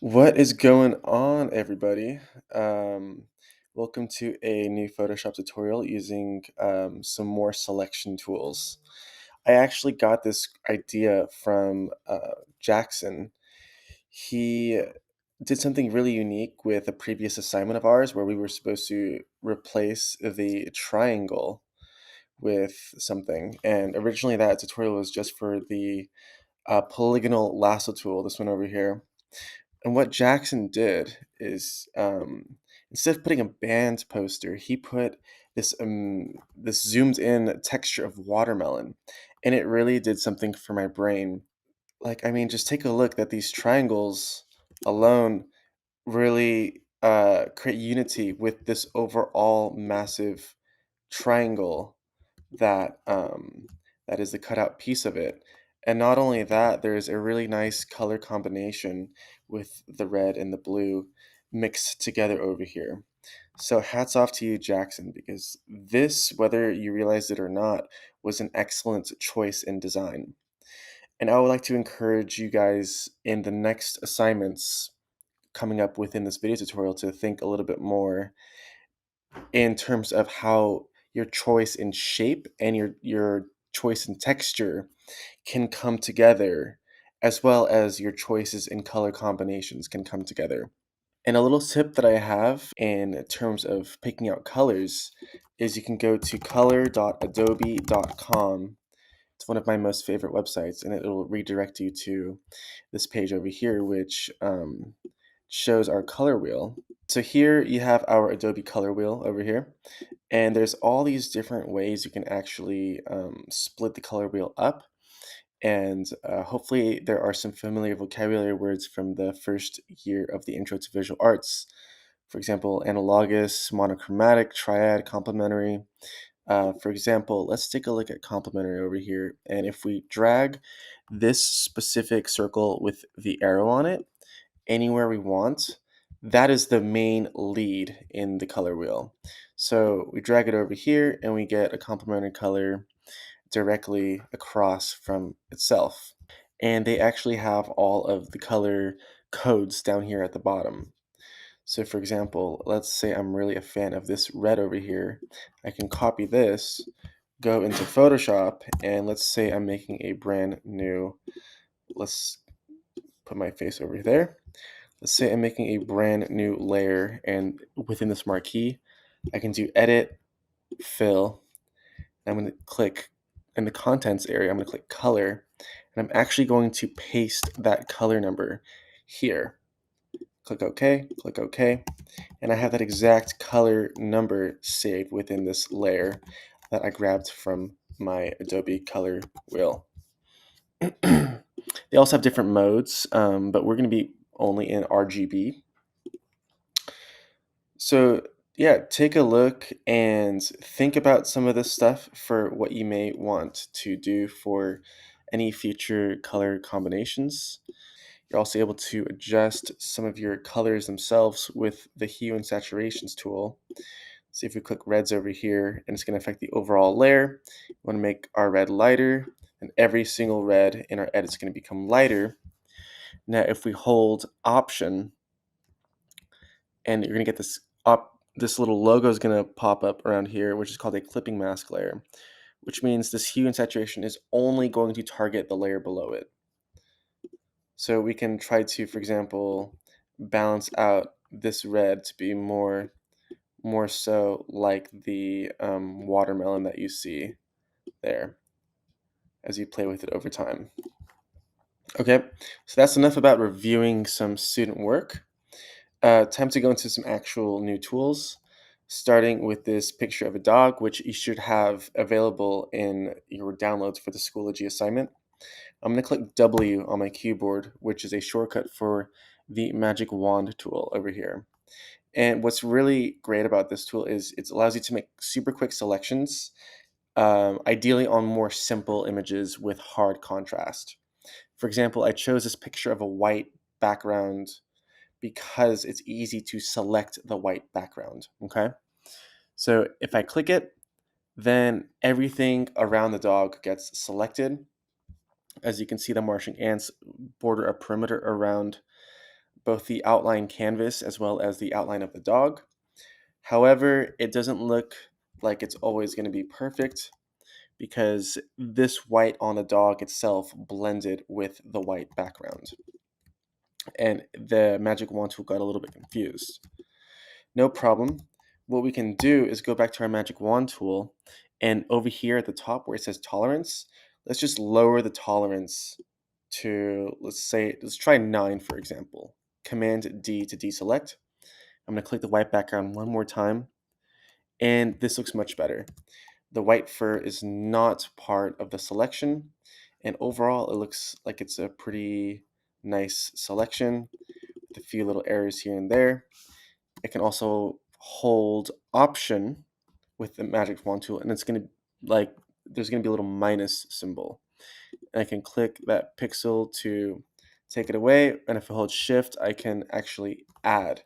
What is going on, everybody? Um, Welcome to a new Photoshop tutorial using some more selection tools. I actually got this idea from Jackson. He did something really unique with a previous assignment of ours where we were supposed to replace the triangle with something. And originally, that tutorial was just for the polygonal lasso tool, this one over here. And what Jackson did is, instead of putting a band poster, he put this zoomed in texture of watermelon, and it really did something for my brain. Like, I mean, just take a look at these triangles alone really create unity with this overall massive triangle that that is the cutout piece of it. And not only that, there's a really nice color combination with the red and the blue mixed together over here. So hats off to you, Jackson, because this, whether you realized it or not, was an excellent choice in design. And I would like to encourage you guys in the next assignments coming up within this video tutorial to think a little bit more in terms of how your choice in shape and your choice in texture can come together, as well as your choices in color combinations can come together. And a little tip that I have in terms of picking out colors is you can go to color.adobe.com. It's one of my most favorite websites, and it'll redirect you to this page over here, which shows our color wheel. So here you have our Adobe color wheel over here. And there's all these different ways you can actually split the color wheel up. And hopefully, there are some familiar vocabulary words from the first year of the Intro to Visual Arts. For example, analogous, monochromatic, triad, complementary. For example, let's take a look at complementary over here. And if we drag this specific circle with the arrow on it anywhere we want, that is the main lead in the color wheel. So we drag it over here and we get a complementary color directly across from itself. And they actually have all of the color codes down here at the bottom. So for example, let's say I'm really a fan of this red over here. I can copy this, go into Photoshop, and let's say I'm making a brand new, let's put my face over there. Let's say I'm making a brand new layer, and within this marquee, I can do edit, fill, and I'm going to click in the contents area, I'm going to click color, and I'm actually going to paste that color number here. Click OK, and I have that exact color number saved within this layer that I grabbed from my Adobe color wheel. They also have different modes, but we're going to be only in RGB. So, yeah, take a look and think about some of this stuff for what you may want to do for any future color combinations. You're also able to adjust some of your colors themselves with the hue and saturations tool. See if we click reds over here, and it's going to affect the overall layer. We want to make our red lighter, and every single red in our edit is going to become lighter. Now, if we hold Option, and you're going to get this little logo is going to pop up around here, which is called a clipping mask layer, which means this hue and saturation is only going to target the layer below it. So we can try to, for example, balance out this red to be more so like the watermelon that you see there as you play with it over time. Okay, so that's enough about reviewing some student work. Time to go into some actual new tools, starting with this picture of a dog, which you should have available in your downloads for the Schoology assignment. I'm going to click W on my keyboard, which is a shortcut for the magic wand tool over here. And what's really great about this tool is it allows you to make super quick selections, ideally on more simple images with hard contrast. For example, I chose this picture of a white background because it's easy to select the white background, okay? So if I click it, then everything around the dog gets selected. As you can see, the Martian ants border a perimeter around both the outline canvas as well as the outline of the dog. However, it doesn't look like it's always going to be perfect because this white on the dog itself blended with the white background. And the magic wand tool got a little bit confused. No problem. What we can do is go back to our magic wand tool, and over here at the top where it says tolerance, let's just lower the tolerance to, let's try 9, for example. Command D to deselect. I'm going to click the white background one more time, and this looks much better. The white fur is not part of the selection, and overall it looks like it's a pretty nice selection with a few little errors here and there. It can also hold Option with the magic wand tool, and it's going to, like, there's going to be a little minus symbol. And I can click that pixel to take it away, and if I hold Shift, I can actually add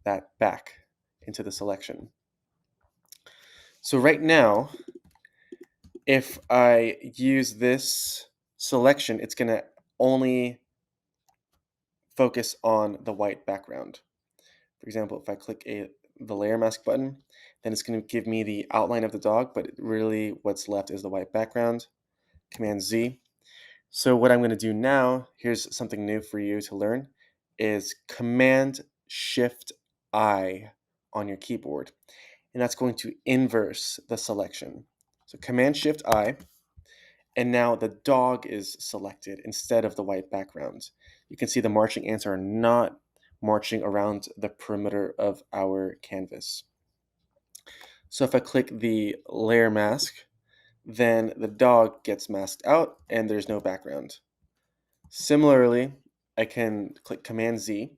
that back into the selection. So right now, if I use this selection, it's going to only focus on the white background. For example, if I click the layer mask button, then it's going to give me the outline of the dog, but really what's left is the white background. Command Z. So what I'm going to do now, here's something new for you to learn, is Command Shift I on your keyboard. And that's going to inverse the selection. So Command Shift I, and now the dog is selected instead of the white background. You can see the marching ants are not marching around the perimeter of our canvas. So if I click the layer mask, then the dog gets masked out and there's no background. Similarly, I can click Command Z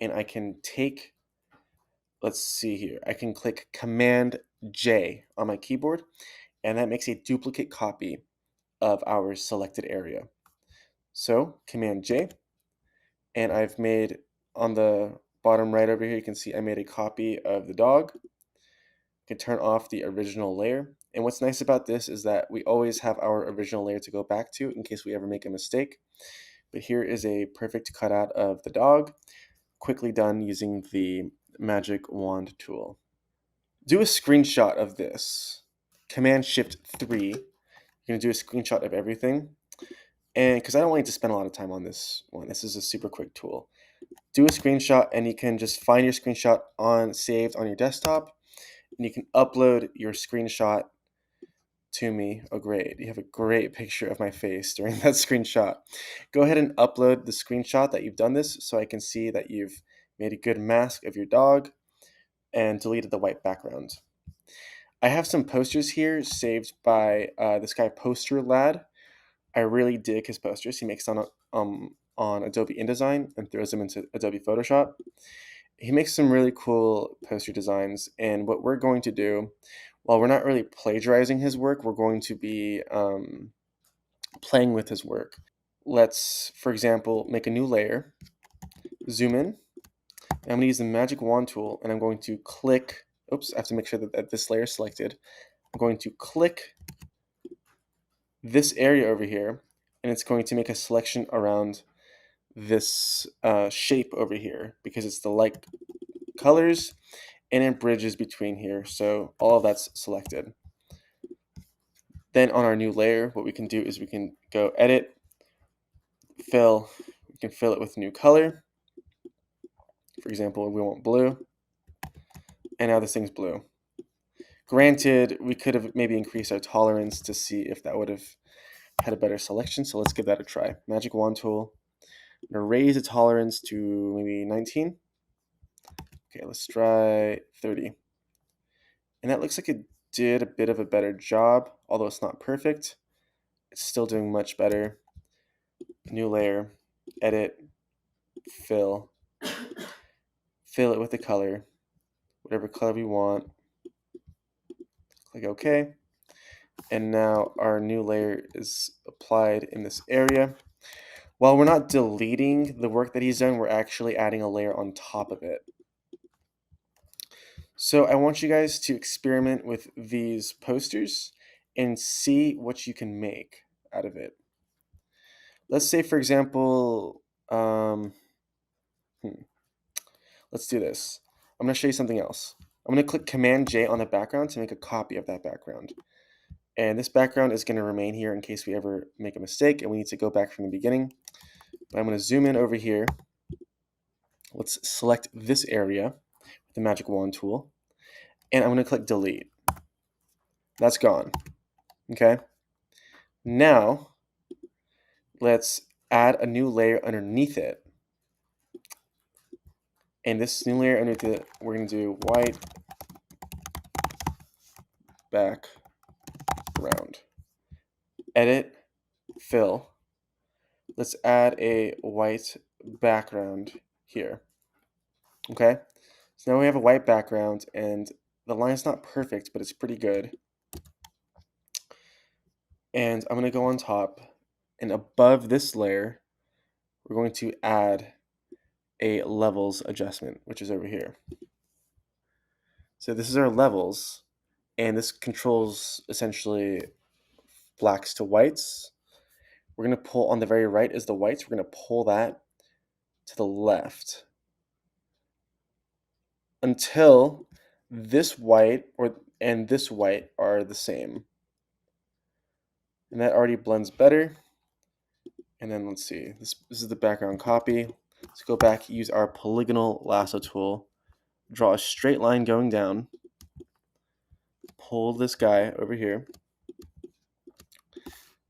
and I can take, let's see here, I can click Command J on my keyboard, and that makes a duplicate copy of our selected area. So Command J, and I've made, on the bottom right over here, you can see I made a copy of the dog. I can turn off the original layer. And what's nice about this is that we always have our original layer to go back to in case we ever make a mistake. But here is a perfect cutout of the dog, quickly done using the magic wand tool. Do a screenshot of this. Command Shift 3. You're going to do a screenshot of everything. And because I don't want you to spend a lot of time on this one, this is a super quick tool. Do a screenshot, and you can just find your screenshot saved on your desktop, and you can upload your screenshot to me. Oh, great. You have a great picture of my face during that screenshot. Go ahead and upload the screenshot that you've done this so I can see that you've made a good mask of your dog and deleted the white background. I have some posters here saved by this guy, Poster Lad. I really dig his posters. He makes them on Adobe InDesign and throws them into Adobe Photoshop. He makes some really cool poster designs, and what we're going to do, while we're not really plagiarizing his work, we're going to be playing with his work. Let's, for example, make a new layer, zoom in, and I'm going to use the magic wand tool, and I'm going to click, oops, I have to make sure that this layer is selected. I'm going to click this area over here, and it's going to make a selection around this shape over here because it's the light colors and it bridges between here, so all of that's selected. Then on our new layer, what we can do is we can go edit, fill, we can fill it with new color. For example, we want blue, and now this thing's blue. Granted, we could have maybe increased our tolerance to see if that would have had a better selection, so let's give that a try. Magic wand tool, I'm gonna raise the tolerance to maybe 19. Okay, let's try 30. And that looks like it did a bit of a better job, although it's not perfect. It's still doing much better. New layer, edit, fill it with the color, whatever color we want. Click OK. And now our new layer is applied in this area. While we're not deleting the work that he's done, we're actually adding a layer on top of it. So I want you guys to experiment with these posters and see what you can make out of it. Let's say, for example, Let's do this. I'm going to show you something else. I'm going to click Command J on the background to make a copy of that background. And this background is going to remain here in case we ever make a mistake and we need to go back from the beginning. But I'm going to zoom in over here. Let's select this area with the magic wand tool. And I'm going to click delete. That's gone. Okay. Now, let's add a new layer underneath it. And this new layer underneath it, we're going to do white background. Edit, fill. Let's add a white background here. Okay, so now we have a white background and the line's not perfect, but it's pretty good. And I'm going to go on top, and above this layer, we're going to add a levels adjustment, which is over here. So this is our levels, and this controls essentially blacks to whites. We're going to pull on the very right is the whites. We're going to pull that to the left until this white and this white are the same. And that already blends better. And then let's see, this is the background copy. Let's go back, use our polygonal lasso tool, draw a straight line going down, pull this guy over here,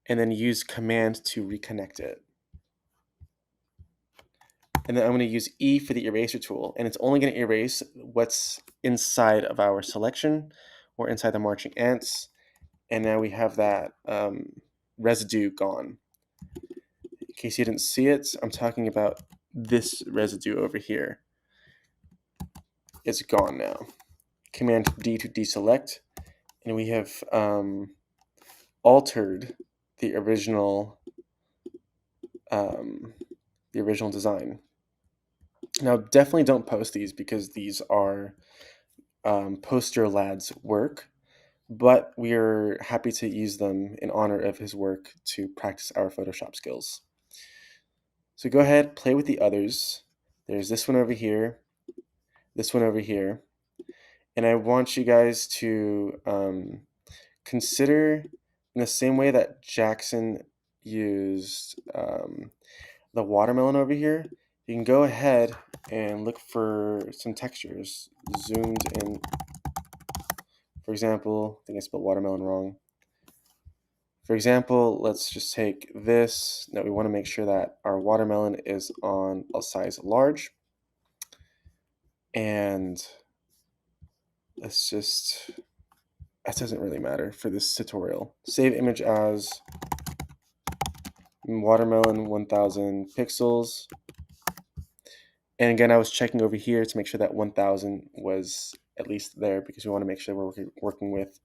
and then use Command to reconnect it. And then I'm going to use E for the eraser tool, and it's only going to erase what's inside of our selection or inside the marching ants. And now we have that residue gone. In case you didn't see it, I'm talking about this residue over here. It's gone now. Command D to deselect, and we have altered the original design. Now, definitely don't post these because these are Poster Lad's work, but we are happy to use them in honor of his work to practice our Photoshop skills. So go ahead, play with the others. There's this one over here, this one over here, and I want you guys to consider, in the same way that Jackson used the watermelon over here, you can go ahead and look for some textures zoomed in. For example, I think I spelled watermelon wrong. For example, let's just take this. Now we want to make sure that our watermelon is on a size large. And let's just, that doesn't really matter for this tutorial. Save image as watermelon 1000 pixels. And again, I was checking over here to make sure that 1000 was at least there because we want to make sure we're working with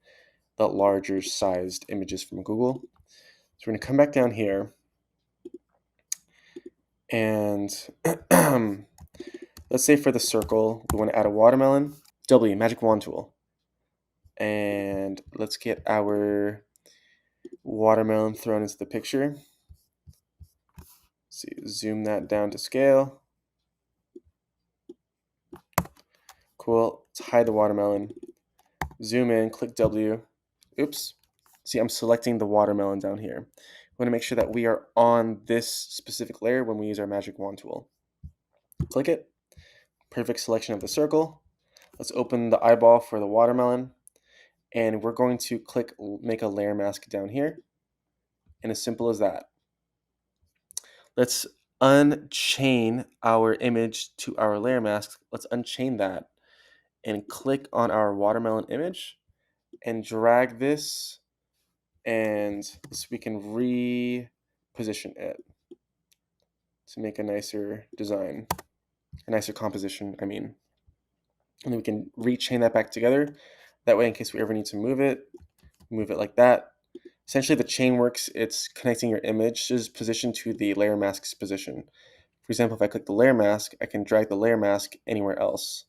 the larger sized images from Google. So we're going to come back down here and let's say for the circle, we want to add a watermelon. W, magic wand tool. And let's get our watermelon thrown into the picture. Let's see, zoom that down to scale. Cool. Let's hide the watermelon. Zoom in, click W. Oops. See, I'm selecting the watermelon down here. We want to make sure that we are on this specific layer when we use our magic wand tool. Click it. Perfect selection of the circle. Let's open the eyeball for the watermelon. And we're going to click make a layer mask down here. And as simple as that. Let's unchain our image to our layer mask. Let's unchain that and click on our watermelon image and drag this, and so we can reposition it to make a nicer design, a nicer composition, I mean. And then we can rechain that back together. That way, in case we ever need to move it like that. Essentially, the chain works, it's connecting your image's position to the layer mask's position. For example, if I click the layer mask, I can drag the layer mask anywhere else.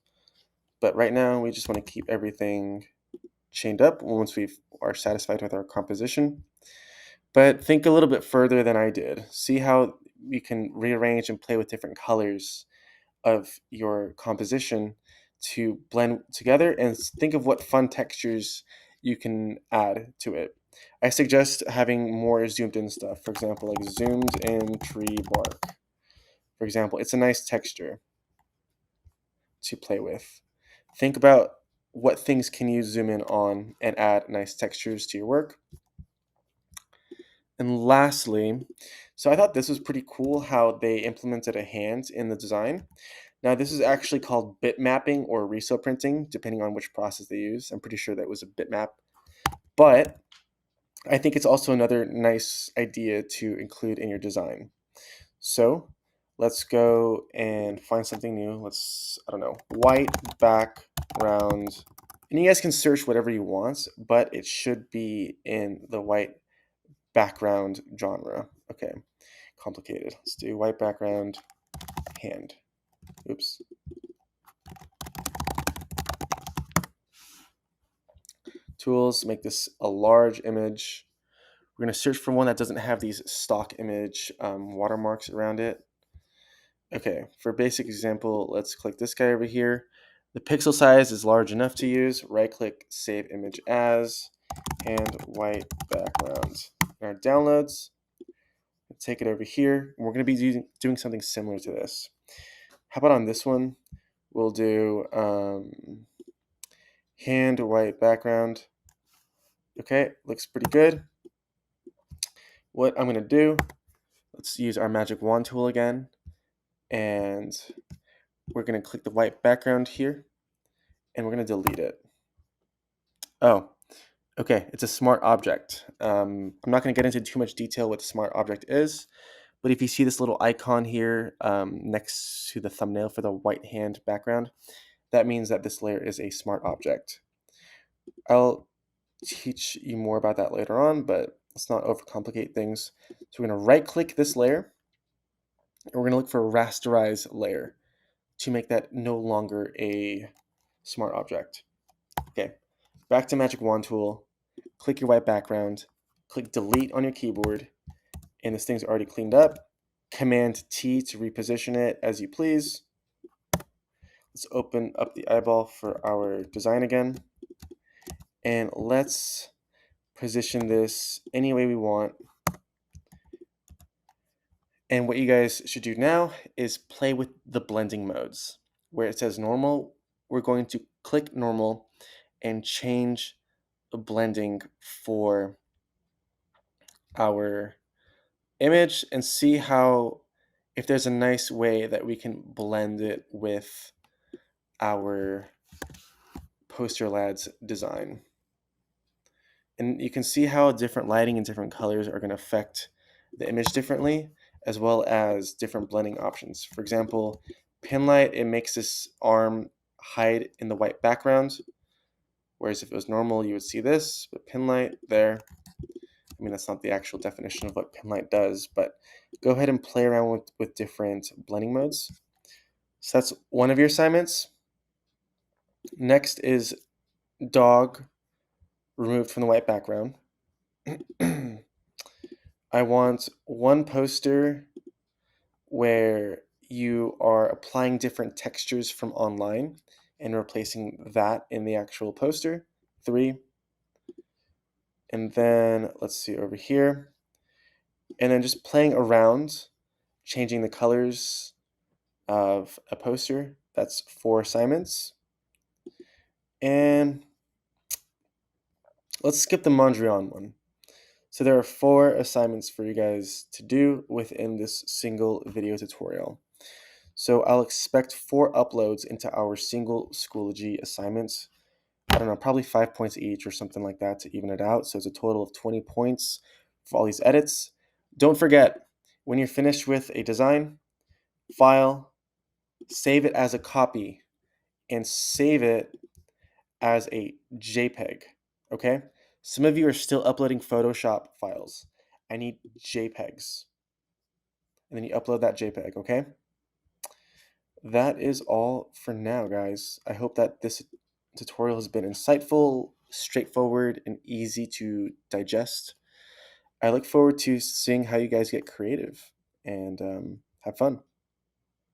But right now, we just want to keep everything chained up once we are satisfied with our composition. But think a little bit further than I did. See how we can rearrange and play with different colors of your composition to blend together and think of what fun textures you can add to it. I suggest having more zoomed in stuff. For example, like zoomed in tree bark. For example, it's a nice texture to play with. Think about what things can you zoom in on and add nice textures to your work. And lastly, so I thought this was pretty cool how they implemented a hand in the design. Now, this is actually called bitmapping or reso printing, depending on which process they use. I'm pretty sure that was a bitmap. But I think it's also another nice idea to include in your design. So let's go and find something new. I don't know, white background. And you guys can search whatever you want, but it should be in the white background genre. Okay, complicated. Let's do white background hand. Oops. Tools, make this a large image. We're going to search for one that doesn't have these stock image watermarks around it. Okay, for a basic example, let's click this guy over here. The pixel size is large enough to use. Right click, save image as, and white background. In our downloads, take it over here. And we're going to be doing something similar to this. How about on this one? We'll do hand white background. Okay, looks pretty good. What I'm going to do, let's use our magic wand tool again. And we're going to click the white background here. And we're going to delete it. Oh, okay, it's a smart object. I'm not going to get into too much detail what the smart object is, but if you see this little icon here next to the thumbnail for the white hand background, that means that this layer is a smart object. I'll teach you more about that later on, but let's not overcomplicate things. So we're going to right-click this layer, and we're going to look for a rasterize layer to make that no longer a smart object. Okay, back to Magic Wand tool, click your white background, click delete on your keyboard, and this thing's already cleaned up. Command T to reposition it as you please. Let's open up the eyeball for our design again. And let's position this any way we want. And what you guys should do now is play with the blending modes. Where it says normal, we're going to click normal and change the blending for our image and see how, if there's a nice way that we can blend it with our poster lads design. And you can see how different lighting and different colors are going to affect the image differently, as well as different blending options. For example, pin light, it makes this arm hide in the white background, whereas if it was normal, you would see this, but pin light there. I mean, that's not the actual definition of what pin light does, but go ahead and play around with different blending modes. So that's one of your assignments. Next is dog removed from the white background. I want one poster where you are applying different textures from online and replacing that in the actual poster. 3. And then let's see over here. And then just playing around, changing the colors of a poster. That's 4 assignments. And let's skip the Mondrian one. So there are 4 assignments for you guys to do within this single video tutorial. So I'll expect 4 uploads into our single Schoology assignments. I don't know, probably 5 points each or something like that to even it out. So it's a total of 20 points for all these edits. Don't forget, when you're finished with a design, file, save it as a copy, and save it as a JPEG, okay? Some of you are still uploading Photoshop files. I need JPEGs. And then you upload that JPEG, okay? That is all for now, guys. I hope that this tutorial has been insightful, straightforward, and easy to digest. I look forward to seeing how you guys get creative and have fun.